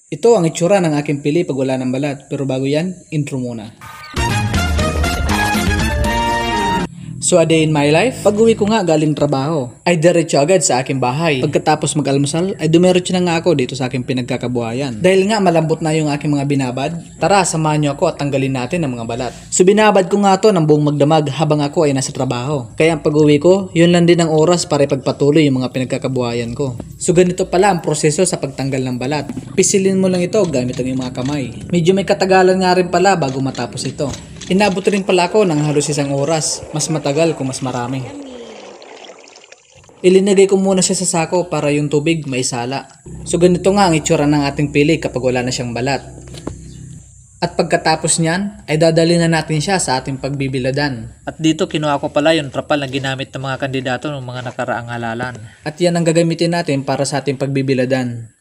Ito ang itsura ng aking pili pag wala ng balat. Pero bago yan, intro muna. So a day in my life, pag uwi ko nga galing trabaho, ay diretso agad sa aking bahay. Pagkatapos mag-almusal, ay dumiretso na nga ako dito sa aking pinagkakabuhayan. Dahil nga malambot na yung aking mga binabad, tara samahan nyo ako at tanggalin natin ang mga balat. So binabad ko nga to ng buong magdamag habang ako ay nasa trabaho. Kaya ang pag-uwi ko, yun lang din ang oras para ipagpatuloy yung mga pinagkakabuhayan ko. So ganito pala ang proseso sa pagtanggal ng balat. Pisilin mo lang ito gamit ang iyong mga kamay. Medyo may katagalan nga rin pala bago matapos ito. Inabot rin pala ako ng halos 1 oras. Mas matagal kung mas marami. Ilinagay ko muna siya sa sako para yung tubig maisala. So ganito nga ang itsura ng ating pili kapag wala na siyang balat. At pagkatapos niyan, ay dadalhin na natin siya sa ating pagbibiladan. At dito kinuha ko pala yung trapal na ginamit ng mga kandidato ng mga nakaraang halalan. At yan ang gagamitin natin para sa ating pagbibiladan.